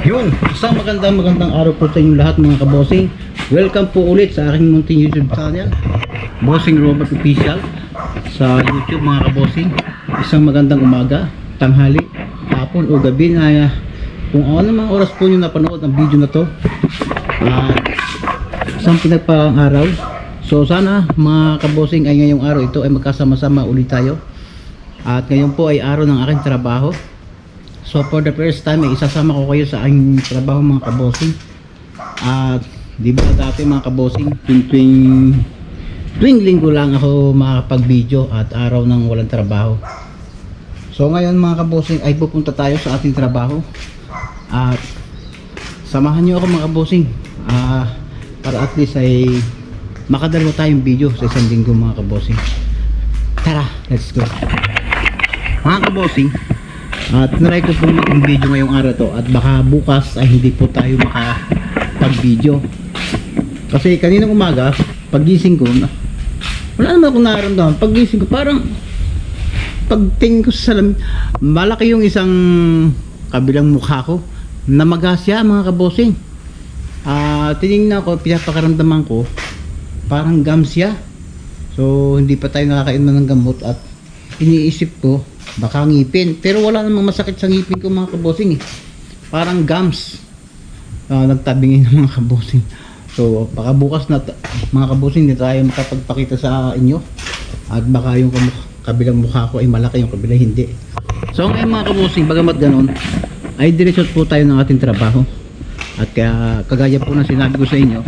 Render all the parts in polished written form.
Yun, isang magandang araw po sa inyong lahat mga kabosing. Welcome po ulit sa aking munting YouTube channel, Bossing Robert Official sa YouTube mga kabosing. Isang magandang umaga, tanghali, hapon o gabi na kung ano mga oras po nyo napanood ang video na to. Isang pinagpalang araw. So sana mga kabosing ay ngayong araw ito ay magkasama-sama ulit tayo. At ngayon po ay araw ng aking trabaho. So for the first time ay isasama ko kayo sa aking trabaho mga kabosing. At di ba dati mga kabosing, tuwing linggo lang ako makapag-video at araw ng walang trabaho. So ngayon mga kabosing ay pupunta tayo sa ating trabaho. At samahan nyo ako mga kabosing para at least ay makadalawa tayong video sa isang linggo mga kabosing. Tara, let's go mga kabosing. At naray ko pong mag-video ngayong araw to at baka bukas ay hindi po tayo makapag-video kasi kaninang umaga paggising ko wala naman akong nararamdaman. Paggising ko parang pagtingin ko sa salamin malaki yung isang kabilang mukha ko na magasya mga kabosing. Tinignan ko, pinapakaramdaman ko parang gamsya. So hindi pa tayo nakakainom ng gamot at iniisip ko baka ngipin, pero wala namang masakit sa ngipin ko mga kabosing parang gums. Nagtabingin ng mga kabosing. So baka bukas na mga kabosing hindi tayo makapagpakita sa inyo at baka yung kabilang mukha ko ay malaki, yung kabilang hindi. So ngayon mga kabosing, bagamat ganon ay diretso po tayo ng ating trabaho. At kaya kagaya po na sinabi ko sa inyo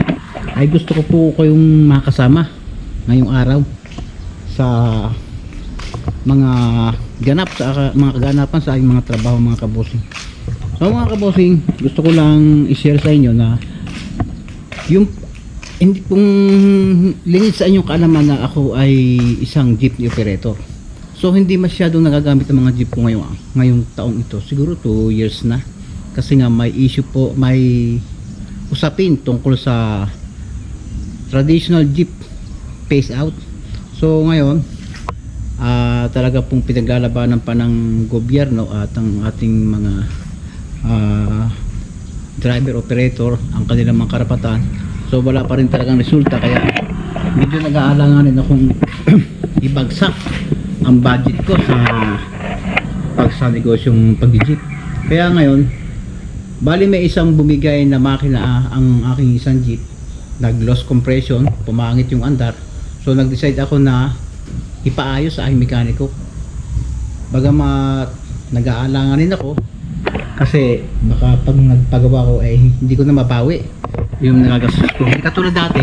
ay gusto ko po kayong makasama ngayong araw sa mga ganap sa mga kaganapan sa aking mga trabaho mga kabosing. So mga kabosing, gusto ko lang i-share sa inyo na yung hindi pong lingid sa inyong kaalaman na ako ay isang jeepney operator. So hindi masyadong nagagamit ang mga jeep ko ngayong taong ito. Siguro 2 years na. Kasi nga may issue po, may usapin tungkol sa traditional jeep phase out. So ngayon talaga pong pinaglalabanan pa ng gobyerno at ang ating mga driver operator ang kanilang mga karapatan. So wala pa rin talagang resulta, kaya medyo nag-aalanganin akong ibagsak ang budget ko sa negosyong pag-jeep. Kaya ngayon bali may isang bumigay na makina ang aking isang jeep, nag-loss compression, pumangit yung andar. So nag-decide ako na ipaayos sa aking mekaniko. Bagamat nag-aalanganin ako kasi baka pag nagpagawa ko ay hindi ko na mabawi yung nagagastos ko. Hindi katulad dati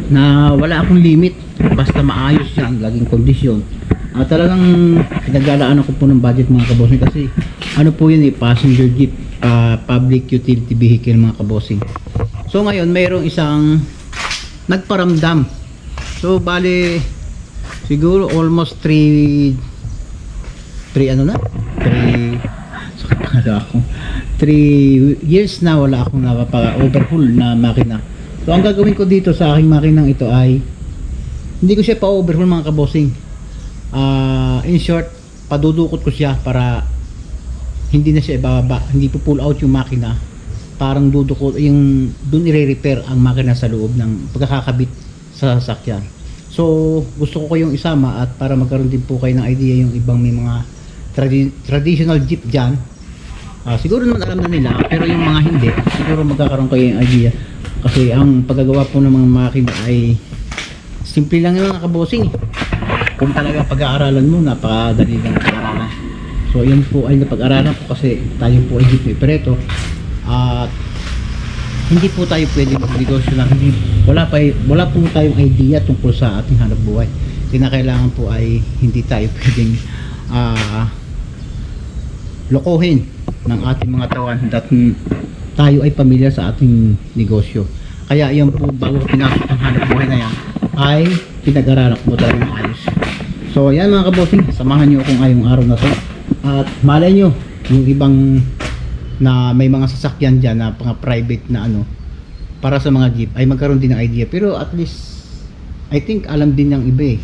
na wala akong limit, basta maayos yan, laging kondisyon. Talagang pinaglalaan ako po ng budget mga kabosing kasi ano po yun passenger jeep, public utility vehicle mga kabosing. So ngayon mayroong isang nagparamdam. So bali siguro almost 3 years na wala akong napapa-overhaul na makina. So ang gagawin ko dito sa aking makinang ito ay hindi ko siya pa-overhaul mga kabosing. In short, padudukot ko siya para hindi na siya ibababa, hindi po pull out yung makina. Parang dudukot yung doon i-repair ang makina sa loob ng pagkakabit sa sasakyan. So gusto ko kayong isama at para magkaroon din po kayo ng idea yung ibang may mga traditional jeep dyan. Siguro naman alam na nila, pero yung mga hindi, siguro magkakaroon kayo ng idea. Kasi ang paggagawa po ng mga makina ay simple lang yung mga kabosing. Kung talaga pag-aaralan mo, napakadali lang pag-aaralan. So yun po ay napag-aralan ko kasi tayo po ay jeep operator. At hindi po tayo pwedeng magnegosyo lang, wala po tayong idea tungkol sa ating hanap buhay. Kinakailangan po ay hindi tayo pwedeng lokohin ng ating mga tawan that tayo ay pamilyar sa ating negosyo. Kaya yan po, bago pinasok ang hanap buhay na yan ay pinag-aralan ko tayo ng ayos. So yan mga kabosing, samahan nyo akong ngayong araw na to at malay nyo yung ibang na may mga sasakyan dyan na mga private na para sa mga jeep ay magkaroon din ng idea. Pero at least I think alam din ng iba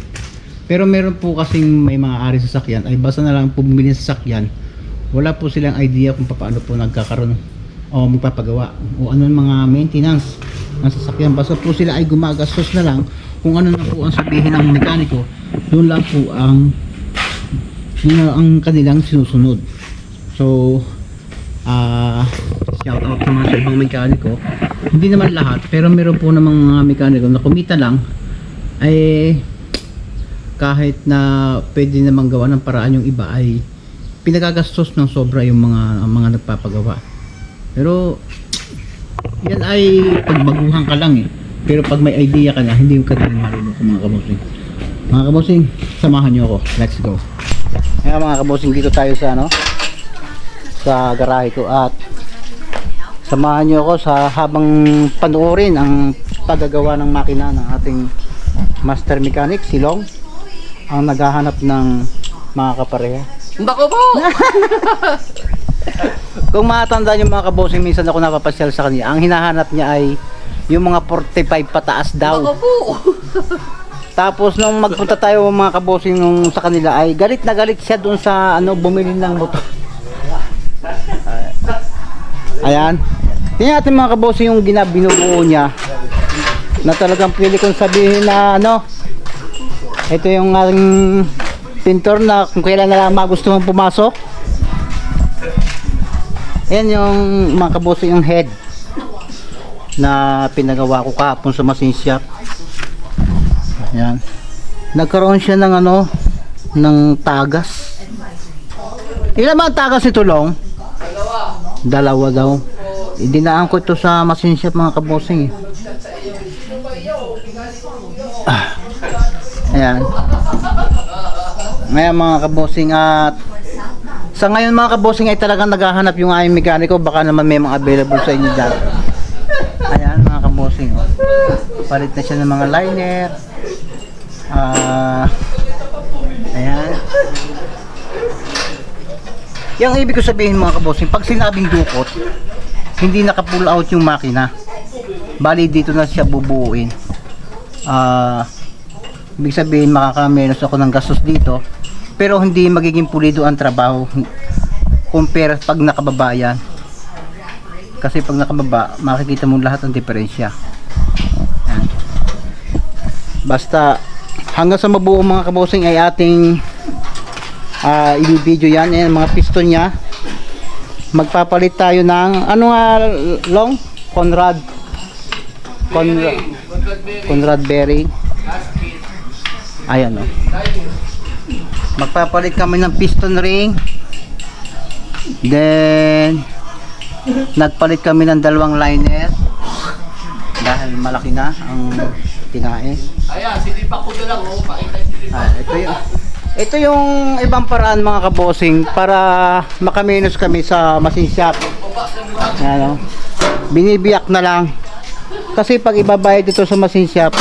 Pero meron po kasing may mga ari sasakyan ay basta na lang po bumili ng sasakyan, wala po silang idea kung paano po nagkakaroon o magpapagawa o ano mga maintenance ng sasakyan. Basta po sila ay gumagastos na lang kung ano na po ang sabihin ng mekaniko, yun lang po yun na ang kanilang sinusunod. So shout out naman sa ibang mekaniko, hindi naman lahat pero meron po namang mga mekaniko na kumita lang ay kahit na pwede namang gawa ng paraan, yung iba ay pinagagastos ng sobra yung mga nagpapagawa. Pero yan ay pagbaguhan ka lang pero pag may idea ka na, hindi ka na marunong mga kabosing. Mga kabosing, samahan nyo ako, let's go. Kaya mga kabosing, dito tayo sa sa garahe ko at samahan nyo ako sa habang panoorin ang paggagawa ng makina ng ating master mechanic, si Long, ang naghahanap ng mga kapareha. Bako po! Kung matanda nyo mga kabosing, minsan ako napapasyal sa kanya, ang hinahanap niya ay yung mga 45 pataas daw. Bako po! Tapos nung magpunta tayo mga kabosing nung sa kanila ay galit na galit siya doon sa bumili ng motor. Ayan. Tingnan natin mga kabosing yung binubuo niya. Na talagang pili kong sabihin na ito yung ating pintor na kung kailan na lang magustuhan pumasok. Ayan yung mga kabosing yung head na pinagawa ko kahapon sa machine shop. Ayan. Nagkaroon siya ng ng tagas. Ilan ba ang tagas ito, Long? Dalawa daw. Dinaan ko ito sa machine shop mga kabosing. Ayan. Ngayon mga kabosing, at sa ngayon mga kabosing ay talagang naghahanap yung aming mekaniko, baka naman may mga available sa inyo dyan. Ayan mga kabosing, palit na siya ng mga liner. Ayan. Yung ibig ko sabihin mga kabosing, pag sinabing dukot, hindi naka-pull out yung makina, bali dito na siya bubuuin. Ibig sabihin makakamenos ako ng gastos dito, pero hindi magiging pulido ang trabaho compare pag nakababa yan. Kasi pag nakababa, makikita mo lahat ng diferensya. Ayan. Basta hanggang sa mabuo mga kabosing ay ating i-video yan. Ayan, mga piston nya. Magpapalit tayo ng Long? Conrad bearing. Ayan magpapalit kami ng piston ring. Then nagpalit kami ng dalawang liner dahil malaki na ang tinae. Ayan, sinipak ko na lang pakita ito yung ibang paraan mga kabosing para makamenos kami sa machine shop. Ayan, binibiyak na lang kasi pag ibabayad dito sa machine shop,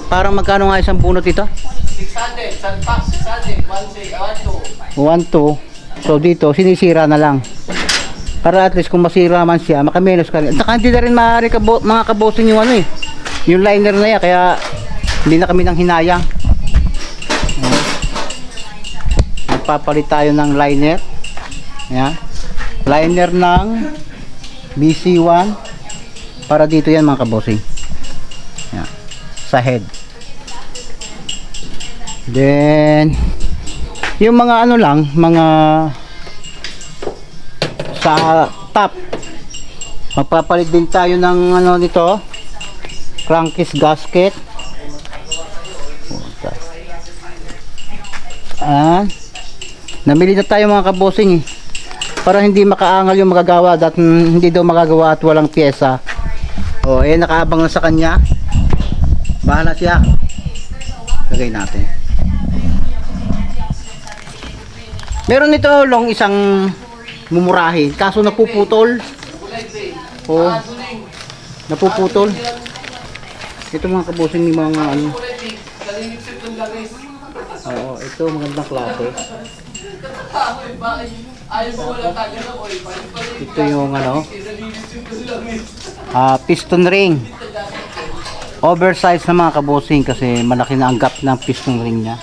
parang magkano nga isang bunot ito? 600, salpak, 600, 1, 2. So dito sinisira na lang para at least kung masira man siya makamenos ka rin. At saka hindi na rin maaari mga kabosing yung yung liner na yan, kaya hindi na kami nang hinayang. Magpapalit tayo ng liner. Ayan. Liner ng BC1 para dito yan mga kabosing. Ayan. Sa head. Then yung mga mga sa top, magpapalit din tayo ng nito, crankcase gasket. Namili na tayo mga kabosing para hindi makaangal yung magagawa, dahil hindi daw magagawa at walang pyesa. Nakaabang na sa kanya, bahala siya. Lagay natin. Meron nito Long isang mumurahin, kaso napuputol. Napuputol. Ito mga kabosing, yung mga ito magandang klase. Ito yung piston ring. Oversize na mga kabosing kasi malaki na ang gap ng piston ring niya.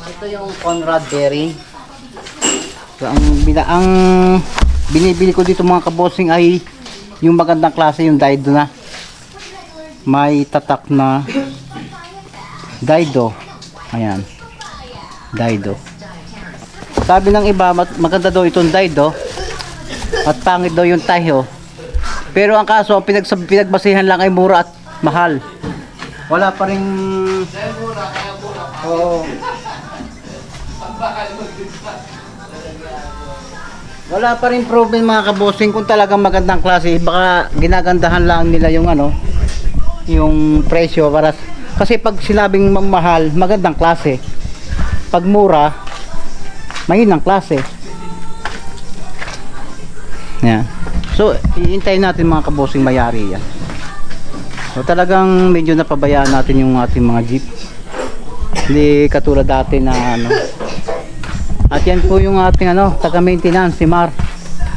Ito yung Conrad bearing. So, ang binibili ko dito mga kabossing ay yung magandang klase, yung Daido na may tatak na Daido. Ayan, Daido. Sabi ng iba maganda daw itong Daido at pangit daw yung Taiho. Pero ang kaso, ang pinagbasihan lang ay mura at mahal. Wala pa rin. Oo. Wala pa rin problem mga kabossing kung talagang magandang klase. Baka ginagandahan lang nila yung yung presyo para, kasi pag sinabing mahal, magandang klase. Pag mura, mahinang klase. Yan. So, iintayin natin mga kabossing mayari yan. So, talagang medyo napabayaan natin yung ating mga jeep. Hindi katulad dati na At yan po yung ating taga-maintenance, si Mar.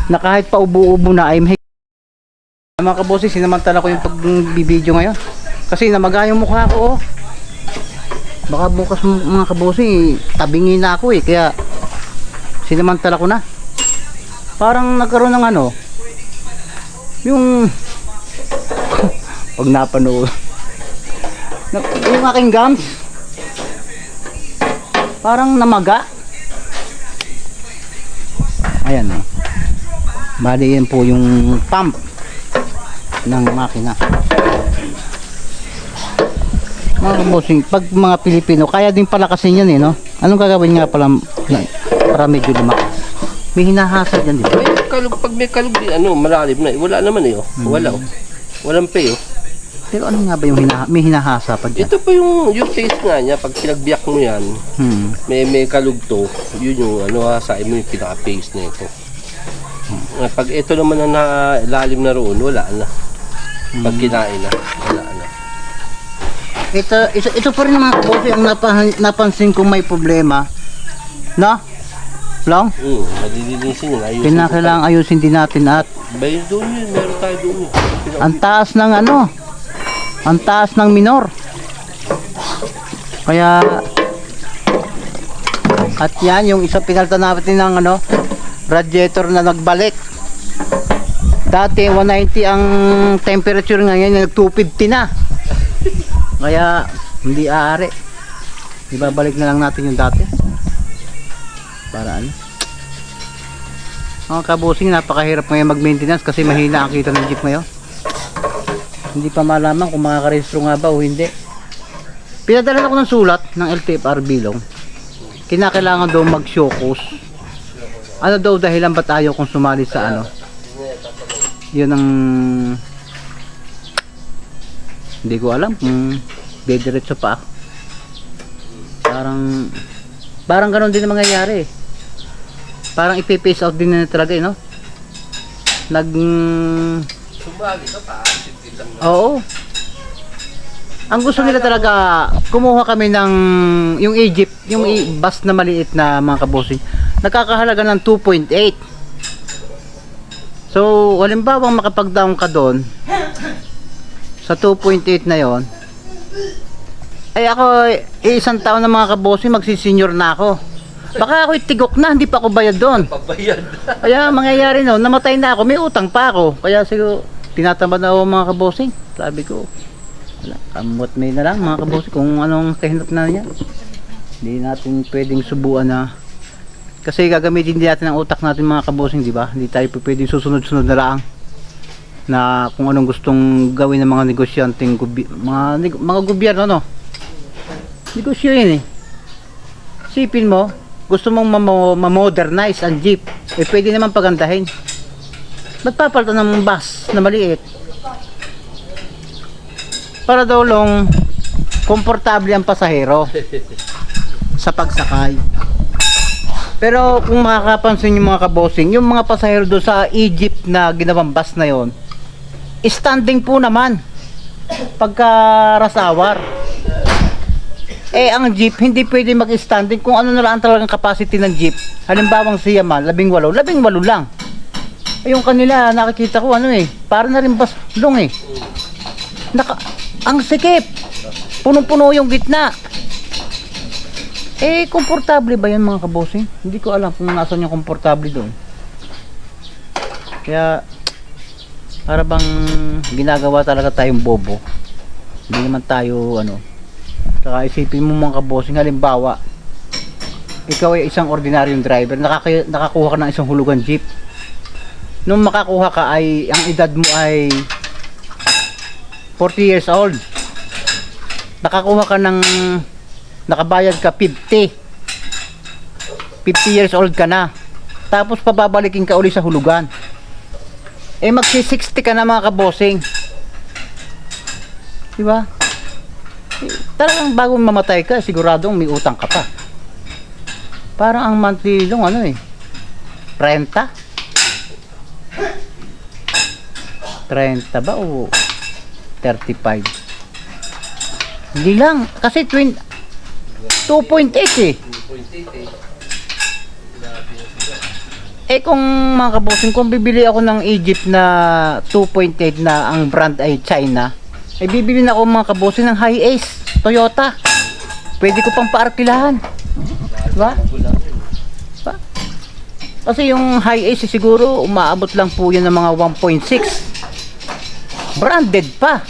Na kahit pa ubo-ubo na ay may mga kabossing, sinamantala ko yung pagbibideo ngayon. Kasi namaga yung mukha ko, oh. Baka bukas mga kabossing, tabingin na ako eh. Kaya sinamantala ko na. Parang nagkaroon ng yung pag napanood yung aking gums parang namaga. Ayan o. Bali yan po yung pump ng makina. Mga kabossing, pag mga Pilipino, kaya din pala kasi yan eh, no? Anong gagawin nga pala para medyo lumakas? May hinahasad yan, di ba? Pag may kalug din, malalim na. Wala naman eh, oh. Wala, oh. Walang pay, oh. Pero ano nga ba yung may hinahasa pa dyan? Ito po yung taste nga niya. Pag pinagbiyak mo yan, may kalug to. Yun yung hasain mo yung pinaka-paste na ito. Pag ito naman ang nalalim na roon, wala na. Pag kinain na, wala na. Ito pa rin mga kabossing ang napansin kong may problema. No? Long? Malilinisin yun. Kinakailangan ayusin din natin at Bay doon yun, meron tayo doon yun. ang taas ng ang taas ng minor. Kaya at yan yung isa pinalta natin ng radiator na nagbalik. Dati 190 ang temperature, ngayon nag 250 na. Kaya hindi aari. Ibabalik na lang natin yung dati. Para mga kabossing, napakahirap ngayon mag-maintenance kasi mahina ang kita ng jeep ngayon. Hindi pa malaman kung makakarehistro nga ba o hindi. Pinadala ko ng sulat ng LTFR bilong. Kinakailangan daw mag-show-cause. Ano daw dahilan ba't ayaw kong sumali sa yun ang hindi ko alam kung didiretso pa ako. Parang ganoon din ang mangyayari. Parang ipi-pace out din na talaga, Sumali ka pa. Oo. Ang gusto nila talaga, kumuha kami ng yung Egypt, yung bus na maliit na mga kabossing. Nakakahalaga ng 2.8. So, halimbawa makapag-down ka doon sa 2.8 na yon. Ay ako, isang taon na mga kabossing, magsisenyor na ako. Baka ako itigok na, hindi pa ako bayad doon. Pagbayad. Kaya mangyayari namatay na ako, may utang pa ako. Kaya siguro, tinatamad na ako mga kabossing. Sabi ko, wala, kamot may na lang mga kabossing kung anong kahinap na niya. Hindi natin pwedeng subuan na. Kasi gagamitin din natin ang utak natin mga kabossing, di ba? Hindi tayo pwedeng susunod-sunod na lang na kung anong gustong gawin ng mga negosyanteng mga gobyerno, negosyo yun eh. Sipin mo, gusto mong ma-modernize ang jeep, pwede naman pagandahin. Ba't papalitan ng bus na maliit? Para daw lang komportable ang pasahero sa pagsakay. Pero kung makakapansin yung mga kabossing, yung mga pasahero doon sa Egypt na ginawang bus na yon, standing po naman pagka rush hour. Ang jeep hindi pwede mag-standing kung ano na lang talagang capacity ng jeep. Halimbawang siya man 18 lang. Yung kanila nakikita ko para na rin baslong eh. Ang sikip. Punong-puno yung gitna. Eh, komportable ba yan mga kabosing? Hindi ko alam kung nasan yung komportable doon. Kaya, para bang ginagawa talaga tayong bobo. Hindi naman tayo, ano. Saka isipin mo mga kabosing, halimbawa, ikaw ay isang ordinaryong driver, nakakuha ka ng isang hulugan jeep. Nung makakuha ka ay, ang edad mo ay 40 years old. Nakakuha ka ng, nakabayad ka 50 years old ka na. Tapos pababalikin ka uli sa hulugan. Eh magsi-60 ka na mga kabosing. Diba? Eh, talagang bago mamatay ka, siguradong may utang ka pa. Parang ang monthly long ano eh, 30 ba o 35? Hindi lang, kasi 2.8 eh. 2.8 eh. Eh kung mga kabosing, kung bibili ako ng Egypt na 2.8 na ang brand ay China, ay bibili na ako mga kabosing ng Hi-Ace Toyota. Pwede ko pang paarkilahan. Diba? Diba? Kasi yung Hi-Ace siguro umaabot lang po yan ng mga 1.6. Branded pa.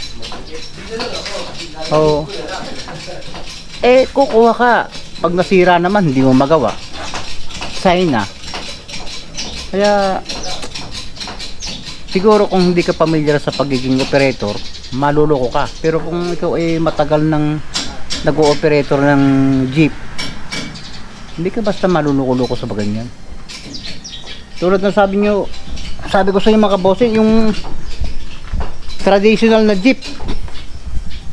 Oh. Eh kukuha ka, pag nasira naman hindi mo magawa. China. Kaya siguro kung hindi ka pamilyar sa pagiging operator, maluloko ka. Pero kung ikaw ay matagal nang nag-o-operator ng jeep, hindi ka basta maluloko-loko sa ganyan. Tulad ng sabi ko sa inyo mga kabosing, yung traditional na jeep,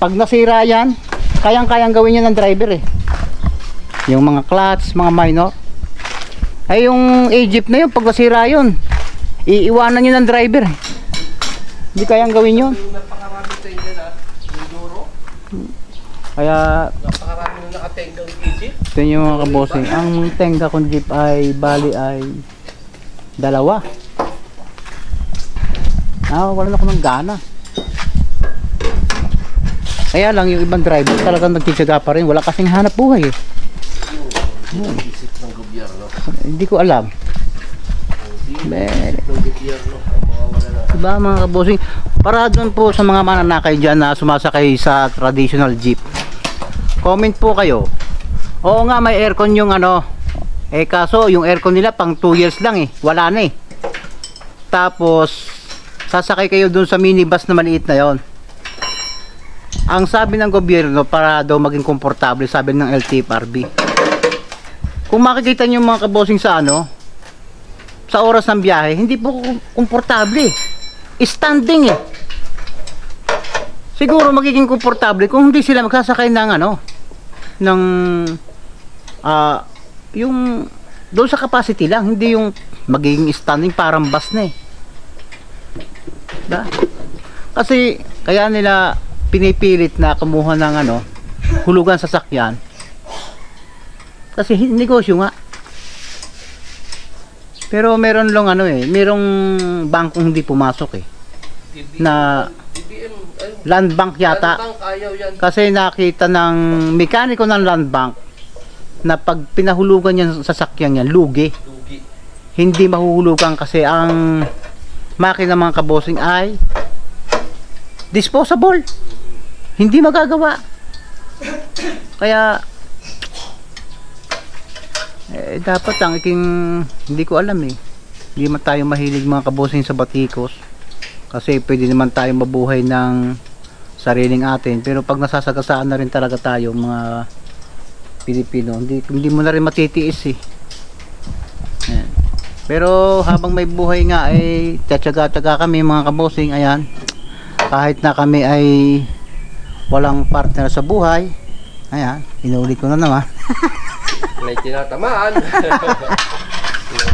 pag nasira yan, kayang-kayang gawin yan ng driver eh. Yung mga clutch, mga minor. Ay yung Egypt na yun, pag nasira yun, iiwanan nyo ng driver. Hindi kayang gawin yun. Napakarami sa inyo na, yung Euro. Kaya, Napakarami nung nakatenggang Egypt. ito yung mga kabosing. Ang tenga kong jeep ay, bali ay, 2. Wala na ako ng gana. Kaya lang yung ibang driver talagang nagtitiyaga pa rin. Wala kasing hanap buhay eh. Isip ng gobyerno. Hindi ko alam. Ng gobyerno ang mawawala na. Diba mga kabosing, para doon po sa mga mananakay dyan na sumasakay sa traditional jeep, comment po kayo. Oo nga, may aircon yung ano, eh kaso yung aircon nila pang 2 years lang eh, wala na eh. Tapos sasakay kayo doon sa minibus na maliit na yon. Ang sabi ng gobyerno, para daw maging komportable, sabi ng LTFRB. Kung makikita nyo mga kabosing sa ano, sa oras ng biyahe, hindi po komportable. Standing eh. Siguro magiging komportable kung hindi sila magsasakay ng ano, ng yung doon sa capacity lang, hindi yung magiging standing parang bus na eh. Diba? Kasi kaya nila pinipilit na kumuha ng ano, hulugan sa sasakyan. Kasi negosyo nga. Pero meron lang ano eh, merong bangkong hindi pumasok eh. Na land bank yata. Land bank, ayaw yan. Kasi nakita ng mekaniko ng land bank na pag pinahulugan yan sa sasakyan yan, lugi. Hindi mahuhulugan kasi ang makina mga kabosing ay disposable. Hindi magagawa. Kaya dapat ang hindi ko alam eh. Hindi man tayo mahilig mga kabosing sa batikos. Kasi pwede naman tayo mabuhay ng sariling atin. Pero pag nasasagasaan na rin talaga tayo mga Pilipino, hindi mo na rin matitiis eh. Ayan. Pero habang may buhay nga ay tatsaga-tsaga kami mga kabosing. Ayan. Kahit na kami ay walang partner sa buhay. Ayan. Inulit ko na naman. May tinatamaan.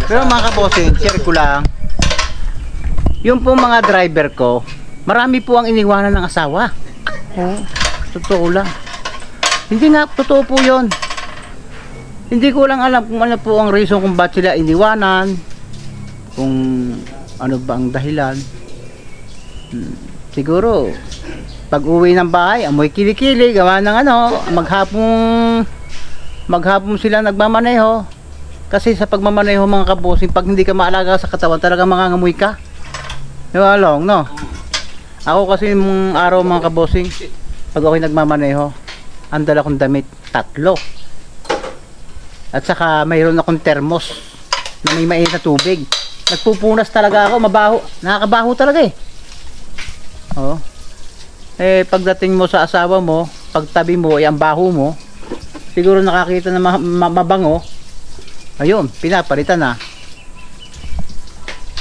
Pero mga kabosing, share ko lang. Yung po mga driver ko, marami po ang iniwanan ng asawa. Oh, totoo lang. Hindi nga, totoo po yun. Hindi ko lang alam kung ano po ang reason kung ba't sila iniwanan. Kung ano ba ang dahilan. Siguro, pag uwi ng bahay, amoy kilikili, gawa ng ano, maghapong maghapon sila nagmamaneho. Kasi sa pagmamaneho mga kabosing, pag hindi ka maalaga sa katawan, talagang mangangamoy ka. Di ba, Long, no? Ako kasi mong araw mga kabosing, pag ako'y nagmamaneho, ang dala kong damit, 3. At saka mayroon akong termos na may mainit na tubig. Nagpupunas talaga ako, mabaho. Nakakabaho talaga eh. Oh. Eh, pagdating mo sa asawa mo, pagtabi mo, ay ang baho mo, siguro nakakita na mabango. Ayun, pinapalitan na.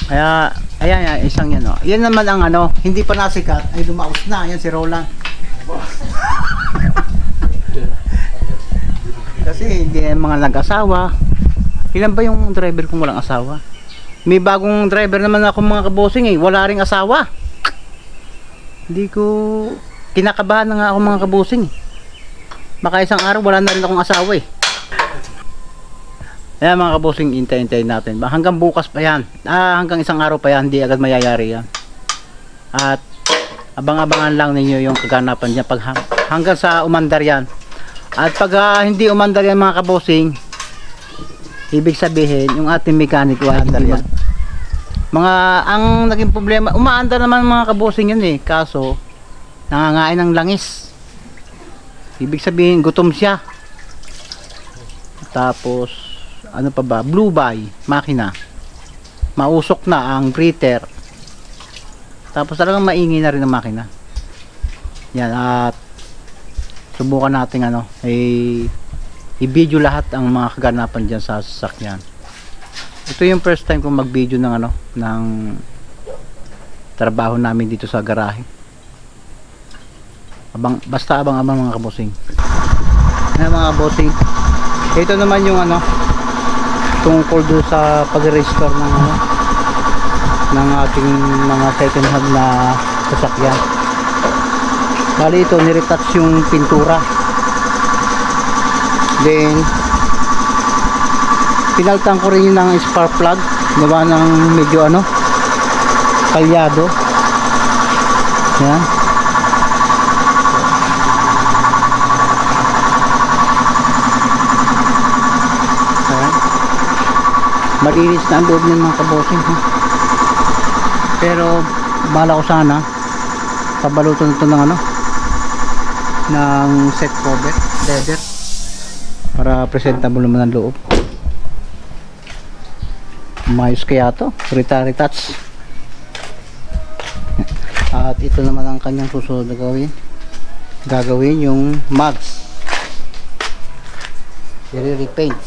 Kaya, ayan, isang yan, oh. Yan naman ang ano, hindi pa nasikat, ay dumaos na. Yan si Roland. Kasi hindi mga nag-asawa. Ilan ba yung driver kung walang asawa? May bagong driver naman ako mga kabosing eh, wala ring asawa. Hindi ko kinakabahan na nga ako mga kabosing. Baka isang araw wala na rin akong asawa eh. Ayan mga kabosing, hintay-hintayin natin. Hanggang bukas pa yan. Hanggang isang araw pa yan, hindi agad mayayari yan. At abang-abangan lang ninyo yung kaganapan niya pag hanggang sa umandar yan. At pag hindi umandar yan mga kabosing, ibig sabihin yung ating mekaniko ay hindi yan. Ang naging problema, umaandar naman mga kabosing yan eh. Kaso, nangangain ng langis. Ibig sabihin, gutom siya. Tapos, ano pa ba? Blue by, makina. Mausok na ang breather. Tapos talagang maingay na rin ang makina. Yan, at subukan natin ano, i-video lahat ang mga kaganapan dyan sa sasakyan. Ito yung first time kong mag-video ng ano, ng trabaho namin dito sa garahe. Basta abang-abang mga kabosing. Ayan mga kabosing. Ito naman yung ano, tungkol doon sa pag-restore ng ano, ng ating mga second hand na sasakyan. Bali ito, niretouch yung pintura. Then pinaltan ko rin ng spark plug, gawa ng medyo ano, kalyado. Yan. Malinis na ang loob ng mga kabosing. Pero bala ko sana pabalutan ito ng ano, ng set cover leather para presentable naman ang loob. Mayos kaya to, retouch. At ito naman ang kanyang susunod na gagawin yung mugs, i-repaint.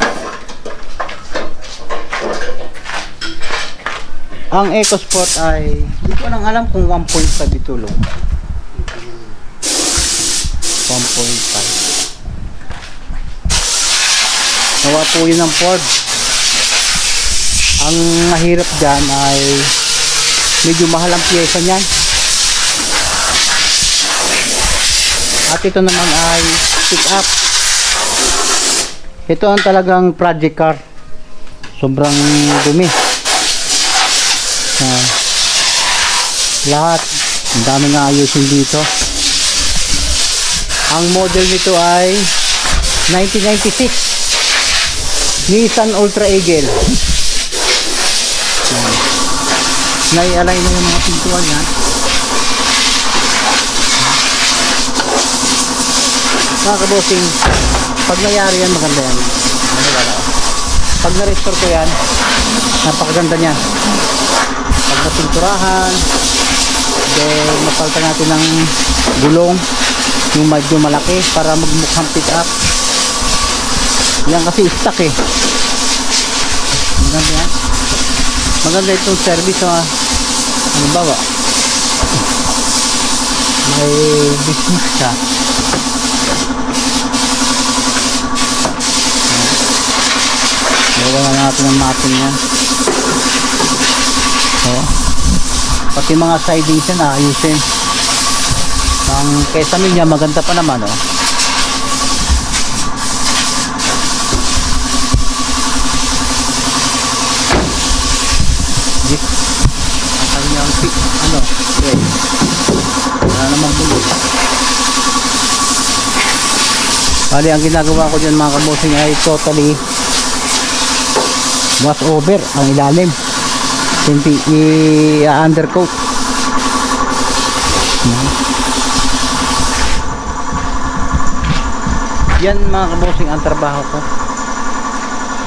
Ang EcoSport ay hindi ko lang alam kung 1.5 ito long. 1.5. Nawa po yun ng Ford. Ang mahirap dyan ay medyo mahal ang pyesa niyan. At ito naman ay pick up. Ito ang talagang project car. Sobrang dumi. Lahat, ang daming ayusin dito. Ang model nito ay 1996 Nissan Ultra Eagle. Nai-align na yung mga pintuan yan. Mga kabosing, pag nangyari yan, maganda yan. Pag na-restore ko yan, napakaganda niya. Pag napinturahan, then mapalitan natin ng gulong, yung medyo malaki para magmukhang pick up. Yan kasi stock eh. Maganda yan. Maganda itong service ha. Halimbawa, may business ka. Gawa na natin ang mapping yan. So, pati mga sidings yan ayusin. Ang kesame niya maganda pa naman oh. Ang kanyang pick ano, okay. Wala namang bulot. Bali, ang ginagawa ko dyan mga kabosing ay totally wash over ang ilalim. Hindi i-undercoat. Yan mga kabosing ang trabaho ko.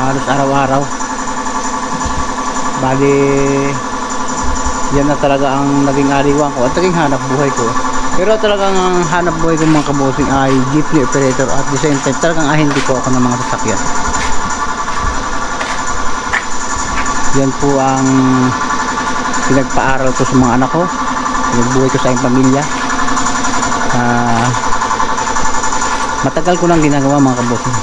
Halos araw-araw. Bali, yan na talaga ang naging aliwan ko at naging hanap buhay ko. Pero talagang ang hanap buhay ko mga kabosing ay jeepney operator at the same time talagang ahindi ko ako ng mga sasakyan. Yan po ang pinagpaaral ko sa mga anak ko, pinagbuhay ko sa aking pamilya. Matagal ko nang ginagawa mga kabosing.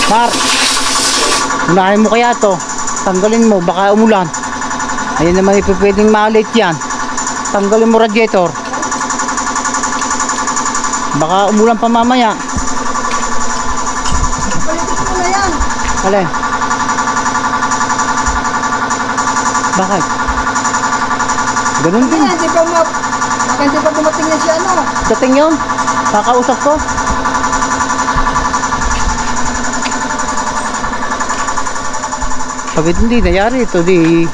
Mark, unahin mo kaya to, tanggalin mo, baka umulan. Ayun naman pwedeng malit yan. Tanggalin mo radiator, baka umulan pa mamaya. Palitin mo na yan. Alin? Bakit? Ganun din. Baka hindi pa dumating yan si ano. Dating yun, kakausap ko. Pag hindi nangyari ito, di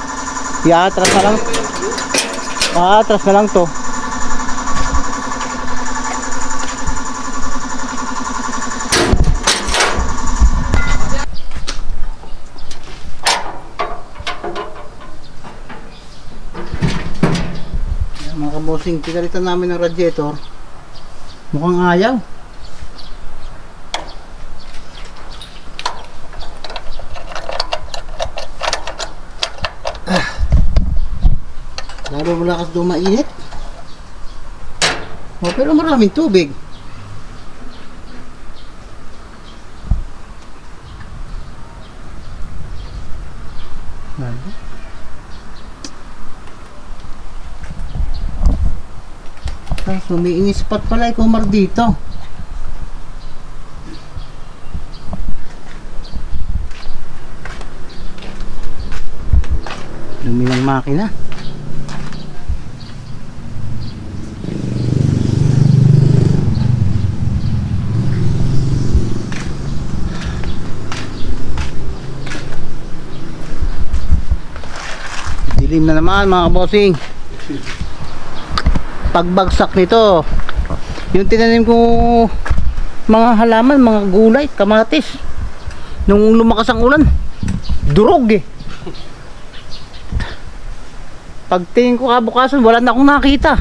i-atras na lang. Atras na lang to. Yan, mga kabosing, pinalitan namin ng radiator. Mukhang ayaw. Lalo malakas daw mainit. Oh, pero maraming tubig. So may inispat pala ikaw Mar dito. Dumi ng makina. Dilim na naman mga kabosing. Pagbagsak nito, yung tinanim ko mga halaman, mga gulay, kamatis, nung lumakas ang ulan, durog eh. Pagtingin ko kabukasan, wala na akong nakita.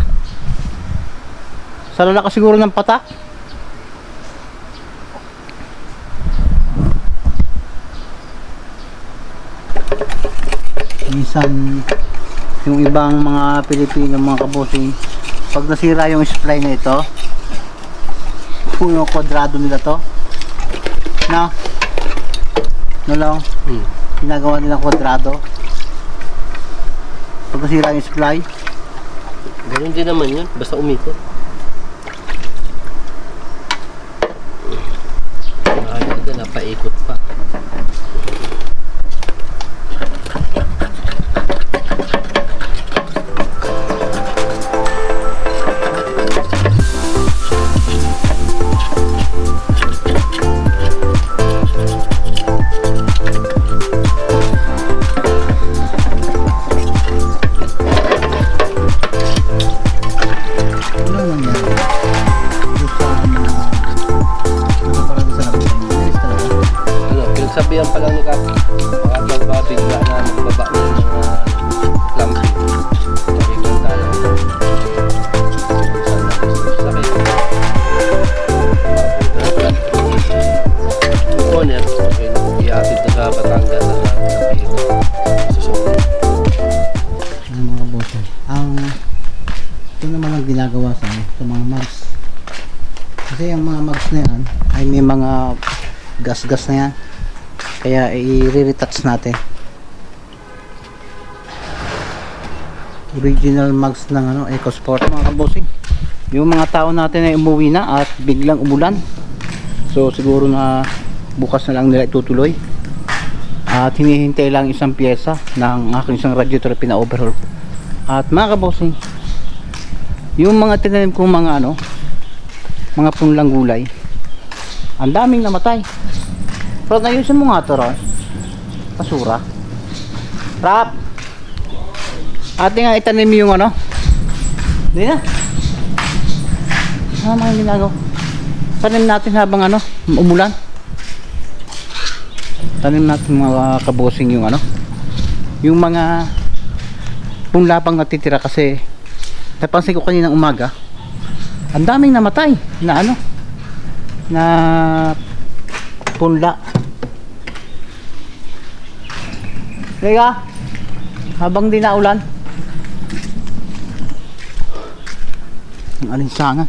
Sa lalakas siguro ng patak. Minsan yung ibang mga Pilipino mga kabosing, pag nasira yung supply na ito, puno kwadrado nila to, no lang, ginagawa nilang kwadrado pag nasira yung supply. Ganun din naman yun, basta umikot. Nakakita na paikot pa. Sabihan pa lang ni Kat, baka daw ba bigla na magbaba ng mga clamping. Pagiging tayo. Sakit. mags na yan ay may mga gas-gas na yan. Kaya i-retouch natin. Original mags ng EcoSport mga kabosing. Yung mga tao natin ay umuwi na at biglang umulan. So siguro na bukas na lang nila itutuloy. At hinihintay lang isang pyesa ng aking isang radiator pina-overhaul. At mga kabosing, yung mga tinanim kong mga mga punlang gulay, ang daming namatay. Pero nayusin mo nga to, Ron. Basura. Rap! Ate nga itanim yung hindi na. Mga ginagawa. Tanim natin habang umulan. Tanim natin mga kabosing yung yung mga punlapang natitira kasi napansin ko kaninang umaga ang daming namatay na na punla. Kaya habang di naulan ang alinsangan.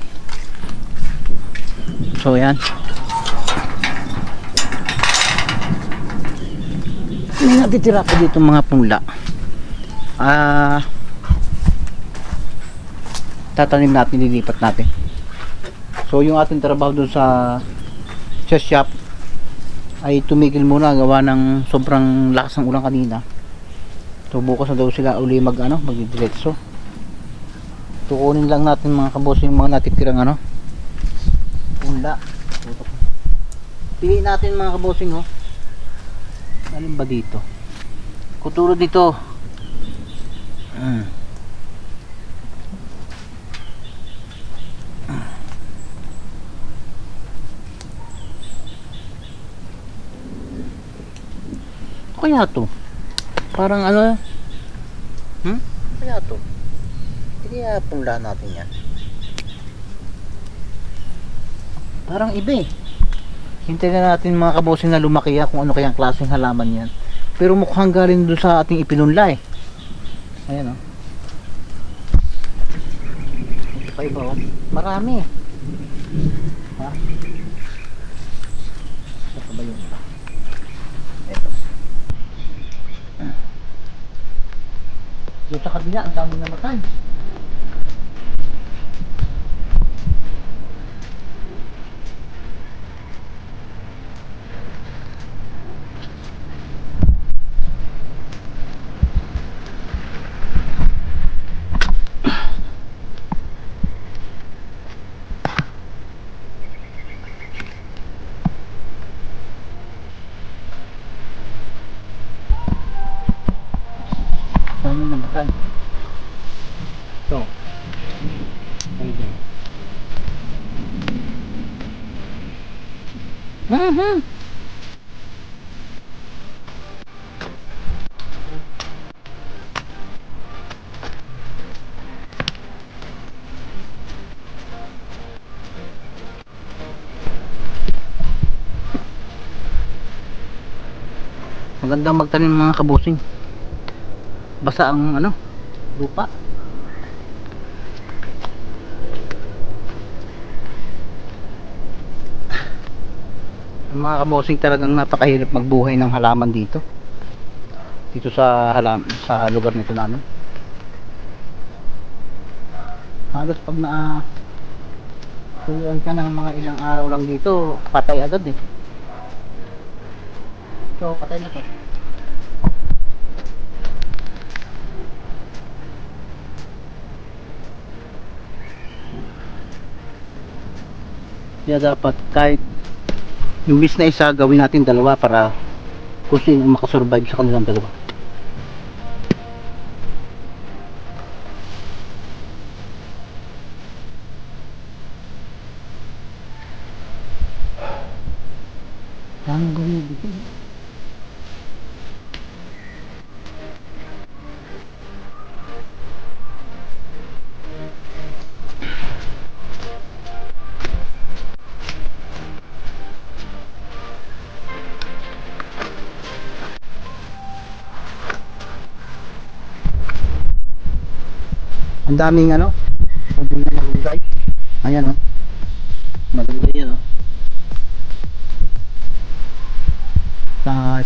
So yan, may natitira ko dito mga punla. Tatanim natin, lilipat natin. So yung ating trabaho dun sa shop ay tumigil muna gawa ng sobrang lakas ng ulan kanina. So bukas na daw sila uli magdidiretso. Tukunin lang natin mga kabos yung mga natitirang punla. Piliin natin mga kabosing alin ba dito? Kutulad dito. Kaya to parang kaya to kaya punla natin yan, parang iba hintayin na natin mga kabosing na lumaki kung ano kayang klaseng halaman yan, pero mukhang galing doon sa ating ipinunla ayan ito pa iba marami ha, ito ba yun ito doon sa kabila ang dami namatay. Dami namatay. Ito. Magandang magtanim mga kabusing. Basa ang lupa. Ang mga kabusing talagang napakahirap magbuhay ng halaman dito. Dito sa sa lugar nito namin. Halos pag tuluan ka ng mga ilang araw lang dito, patay agad So, patay na to. Kaya dapat kahit yung bis na isa gawin natin dalawa para kung sino makasurvive sa kanilang dalawa. Ang gawin dito. Ang daming magulay. Ayan magulay yan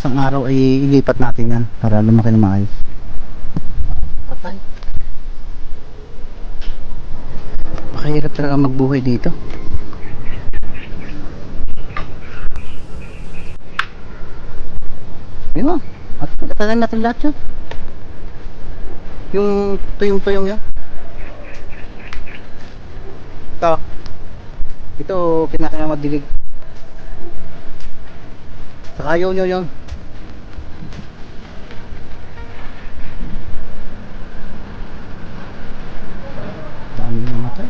isang araw ay ilipat natin yan para lumaki na maayos. Patay. Mahirap talaga magbuhay dito. Yun o. At tatanim natin lahat yun. Yung tuyong-tuyong yan. Ito pinakamadilig. Saka yun. Dami namatay.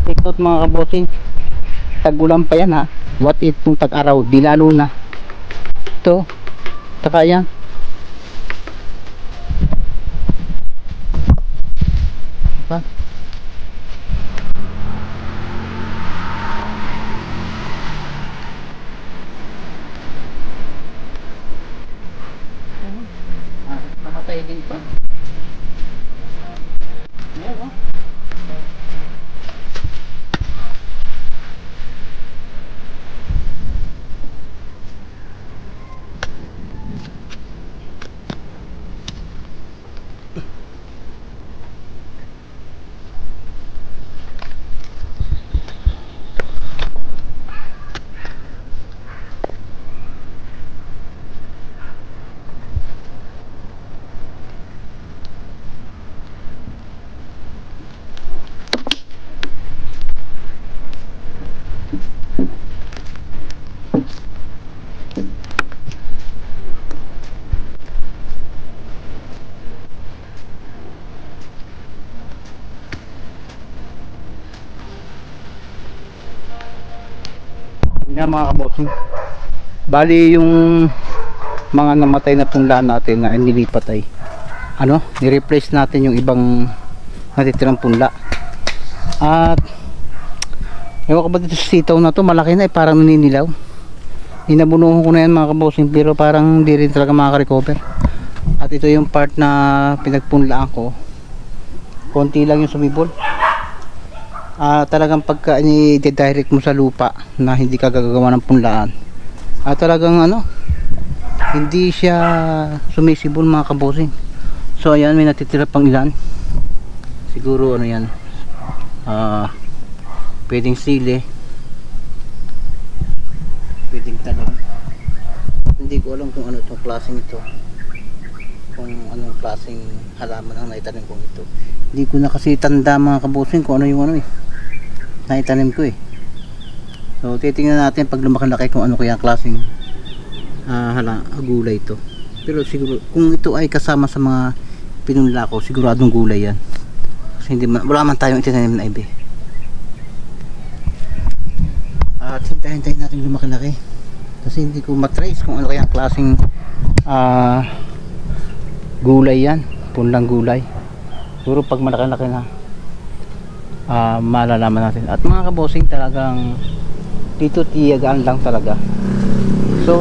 Take note mga kabosing. Tag-ulan pa yan ha. What if kung tag-araw, di lalo na. Ito. Saka yan. Diba? Namatay din pa. Ayan o. Yan mga kabosing, bali yung mga namatay na punla natin na inilipat ay ni-replace natin yung ibang natitirang punla. At ewan ko ba dito sa sitaw na to, malaki na parang naninilaw. Inabunuhan ko na yan mga kabosing, pero parang hindi rin talaga makaka-recover. At ito yung part na pinagpunlaan ko, konti lang yung sumibol. Talagang pagka i-direct mo sa lupa na hindi ka gagawa ng punlaan, talagang hindi siya sumisibol mga kabosing. So ayan, may natitira pang ilan, siguro yan, pwedeng sili, pwedeng talong. Hindi ko alam kung ano itong klaseng ito, kung anong klaseng halaman ang naitanim kong ito. Hindi ko na kasi tanda mga kabosing kung ano yung naitanim ko eh. So titingnan natin pag lumaki-laki kung ano kaya klaseng gulay ito. Pero siguro kung ito ay kasama sa mga pinunla ko, siguradong gulay yan. Kasi wala man tayong itinanim na iba. At hintayin natin lumaki-laki. Kasi hindi ko matrace kung ano kaya klaseng gulay yan, punlang gulay. Siguro pag malaki-laki na malalaman natin. At mga kabosing, talagang dito tiyagaan lang talaga. So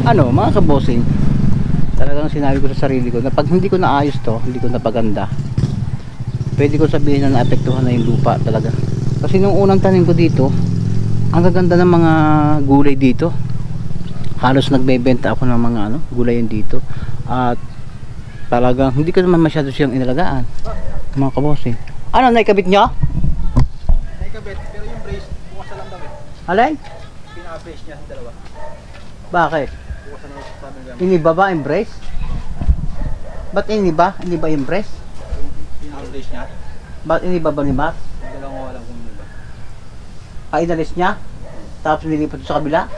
mga kabosing, talagang sinabi ko sa sarili ko na pag hindi ko naayos to, hindi ko napaganda, pwede ko sabihin na naapektuhan na yung lupa talaga. Kasi nung unang tanim ko dito, ang gaganda ng mga gulay dito. Halos nagbebenta ako ng mga gulayan dito. At talagang hindi ko naman masyado siyang inalagaan mga kabosing. Naikabit nyo? Naikabit, pero yung brace, bukas na lang daw eh. Alay? Pinaka-brace niya, dalawa. Bakit? Bukas na lang sa family. Iniba ba yung brace? Ba't iniba? Iniba yung brace? Pinaka-brace niya, Ba't iniba ba ni Matt? yung dalawang walang kung iba. Inalis niya? Tapos nilipat sa kabila?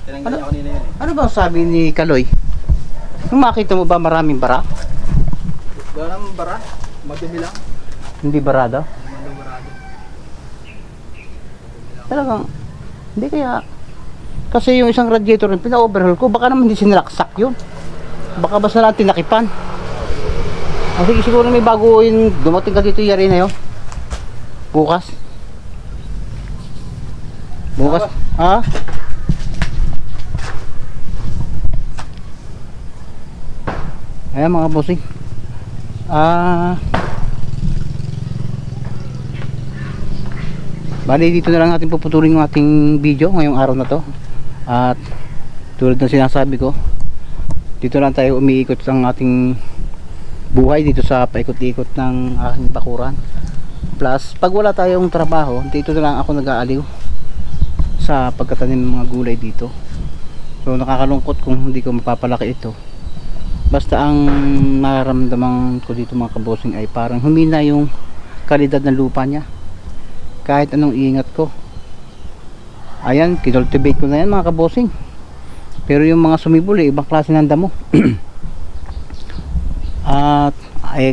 Tinanggal niya kanina yun eh. Ano ba ang sabi ni Kaloy? Nung makita mo ba maraming bara? Wala naman bara, madumi lang. Hindi barado? Madumi barado. Talagang hindi kaya, kasi yung isang radiator rin pina-overhaul ko, baka naman hindi sinilaksak yun, baka basta lang tinakipan. Sige, siguro may bago yung dumating ka dito yari na yun bukas ha? Ayan mga bossing, Bali dito na lang natin puputulin yung ating video ngayong araw na to. At tulad ng sinasabi ko, dito lang tayo umiikot ng ating buhay dito sa paikot-ikot ng aking bakuran. Plus pag wala tayong trabaho, dito na lang ako nag-aaliw sa pagkatanim ng mga gulay dito. So nakakalungkot kung hindi ko mapapalaki ito. Basta ang nararamdaman ko dito mga kabosing ay parang humina yung kalidad ng lupa niya. Kahit anong iingat ko. Ayan, kinultivate ko na yan mga kabosing. Pero yung mga sumibol ibang klase ng damo. At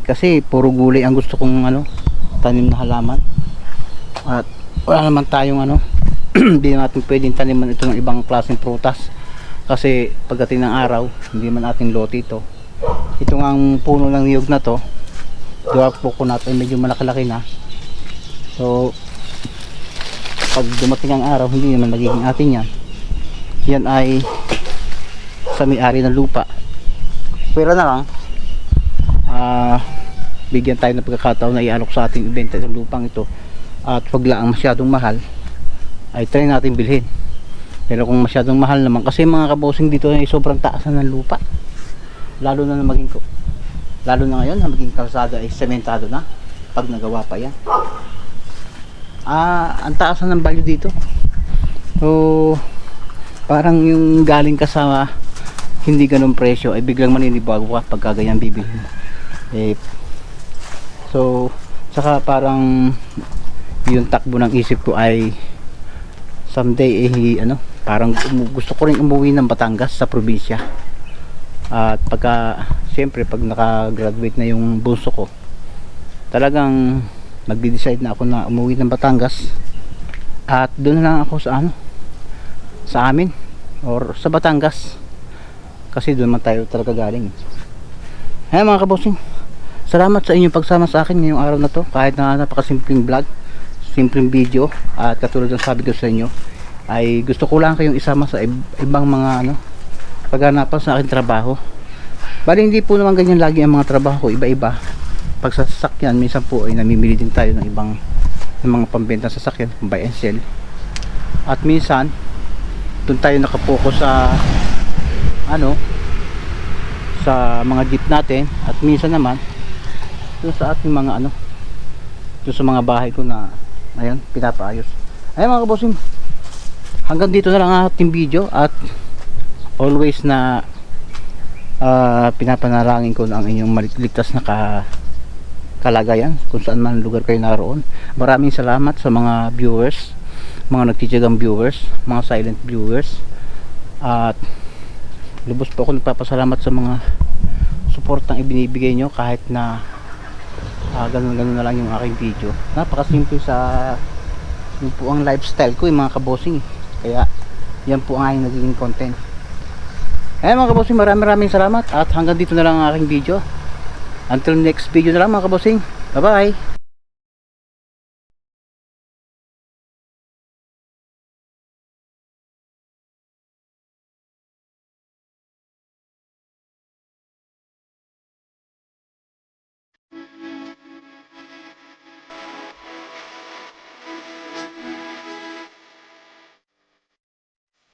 kasi puro gulay ang gusto kong tanim na halaman. At wala naman tayong hindi natin pwedeng taniman ito ng ibang klaseng prutas. Kasi pagdating ng araw, hindi man ating lote ito. Ito nga ang puno ng niyog na to. Dwarf coconut ay medyo malaki-laki na. So pag dumating ang araw, hindi naman magiging atin yan. Yan ay sa may-ari ng lupa. Pero na lang bigyan tayo ng pagkakataon na ialok sa ating ibenta ng lupang ito. At pag lang masyadong mahal, ay try natin bilhin. Pero kung masyadong mahal naman, kasi mga kabosing dito ay sobrang taasan ng lupa. Lalo na ngayon na maging kalsada ay sementado na pag nagawa pa yan. Ang taasan ng value dito. So parang yung galing ka sa hindi ganun presyo ay biglang maninibago ka pag ganyan bibili mo. So saka parang yung takbo ng isip ko ay someday parang gusto ko rin umuwi ng Batangas sa probinsya. At siyempre pag naka-graduate na yung bunso ko, talagang magde-decide na ako na umuwi ng Batangas. At doon na lang ako sa amin or sa Batangas. Kasi doon man tayo talaga galing. Ayan mga kabosing, salamat sa inyong pagsama sa akin ngayong araw na to. Kahit na napakasimpleng vlog, simpleng video. At katulad ng sabi ko sa inyo, ay gusto ko lang kayong isama sa ibang mga paghanapan sa aking trabaho. Bali hindi po naman ganyan lagi ang mga trabaho ko, iba-iba. Pag sa sasakyan, minsan po ay namimili din tayo ng mga pambenta sa sasakyan, buy and sell. At minsan doon tayo nakapokus sa sa mga jeep natin. At minsan naman doon sa ating mga doon sa mga bahay ko na pinapaayos. Ayun mga kabosing, hanggang dito na lang ang ating video. At always na pinapanalangin ko na ang inyong maligtas na kalagayan kung saan man lugar kayo naroon. Maraming salamat sa mga viewers, mga nagtitiyagang viewers, mga silent viewers. At lubos po ako nagpapasalamat sa mga suportang ibinibigay nyo kahit na ganun na lang yung aking video. Napakasimple sa yun po ang lifestyle ko mga kabosing. Kaya yan po ang aking naging content. Mga kabosing, maraming salamat. At hanggang dito na lang ang aking video. Until next video na lang mga kabosing. Bye bye.